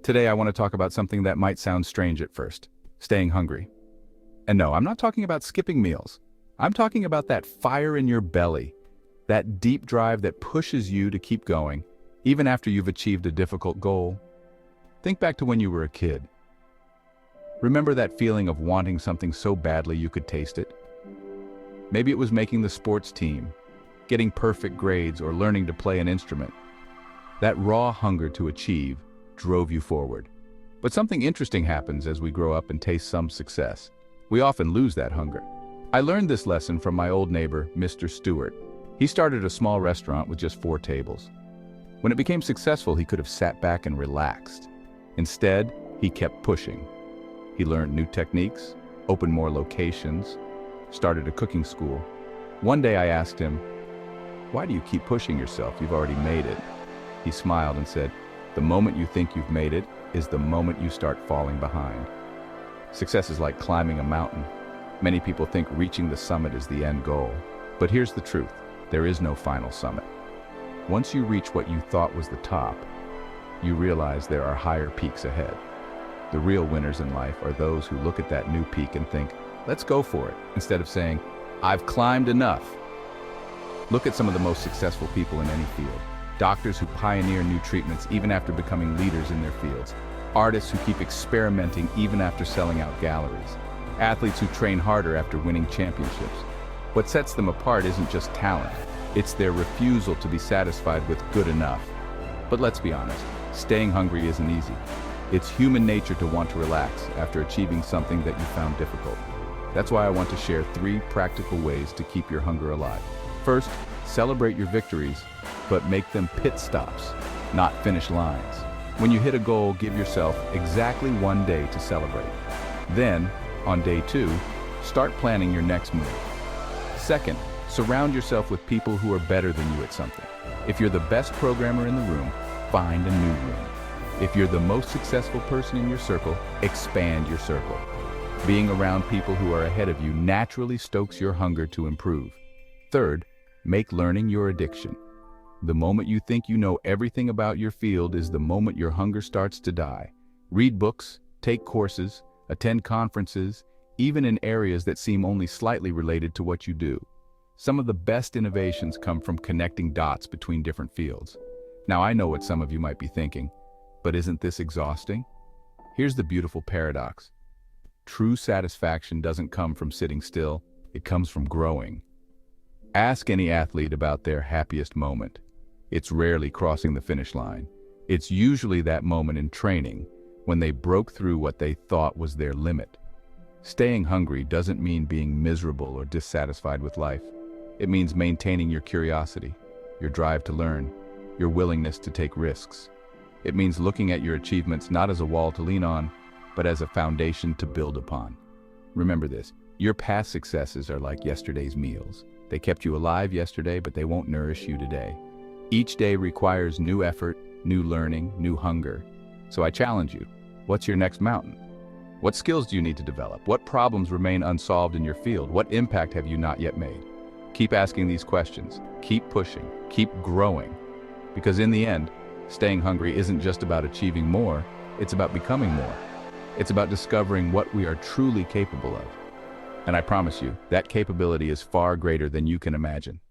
Today I want to talk about something that might sound strange at first, staying hungry. And no, I'm not talking about skipping meals. I'm talking about that fire in your belly, that deep drive that pushes you to keep going, even after you've achieved a difficult goal. Think back to when you were a kid. Remember that feeling of wanting something so badly you could taste it? Maybe it was making the sports team, getting perfect grades, or learning to play an instrument. That raw hunger to achieve drove you forward. But something interesting happens as we grow up and taste some success. We often lose that hunger. I learned this lesson from my old neighbor, Mr. Stewart. He started a small restaurant with just 4 tables. When it became successful, he could have sat back and relaxed. Instead, he kept pushing. He learned new techniques, opened more locations, started a cooking school. One day I asked him, "Why do you keep pushing yourself? You've already made it." He smiled and said, "The moment you think you've made it is the moment you start falling behind." Success is like climbing a mountain. Many people think reaching the summit is the end goal. But here's the truth, there is no final summit. Once you reach what you thought was the top, you realize there are higher peaks ahead. The real winners in life are those who look at that new peak and think, "Let's go for it," instead of saying, "I've climbed enough." Look at some of the most successful people in any field. Doctors who pioneer new treatments even after becoming leaders in their fields. Artists who keep experimenting even after selling out galleries. Athletes who train harder after winning championships. What sets them apart isn't just talent, it's their refusal to be satisfied with good enough. But let's be honest, staying hungry isn't easy. It's human nature to want to relax after achieving something that you found difficult. That's why I want to share 3 practical ways to keep your hunger alive. First, celebrate your victories, but make them pit stops, not finish lines. When you hit a goal, give yourself exactly 1 day to celebrate. Then, on day 2, start planning your next move. Second, surround yourself with people who are better than you at something. If you're the best programmer in the room, find a new room. If you're the most successful person in your circle, expand your circle. Being around people who are ahead of you naturally stokes your hunger to improve. Third, make learning your addiction. The moment you think you know everything about your field is the moment your hunger starts to die. Read books, take courses, attend conferences, even in areas that seem only slightly related to what you do. Some of the best innovations come from connecting dots between different fields. Now I know what some of you might be thinking, but isn't this exhausting? Here's the beautiful paradox. True satisfaction doesn't come from sitting still, it comes from growing. Ask any athlete about their happiest moment. It's rarely crossing the finish line. It's usually that moment in training when they broke through what they thought was their limit. Staying hungry doesn't mean being miserable or dissatisfied with life. It means maintaining your curiosity, your drive to learn, your willingness to take risks. It means looking at your achievements not as a wall to lean on, but as a foundation to build upon. Remember this, your past successes are like yesterday's meals. They kept you alive yesterday, but they won't nourish you today. Each day requires new effort, new learning, new hunger. So I challenge you, what's your next mountain? What skills do you need to develop? What problems remain unsolved in your field? What impact have you not yet made? Keep asking these questions, keep pushing, keep growing. Because in the end, staying hungry isn't just about achieving more, it's about becoming more. It's about discovering what we are truly capable of. And I promise you, that capability is far greater than you can imagine.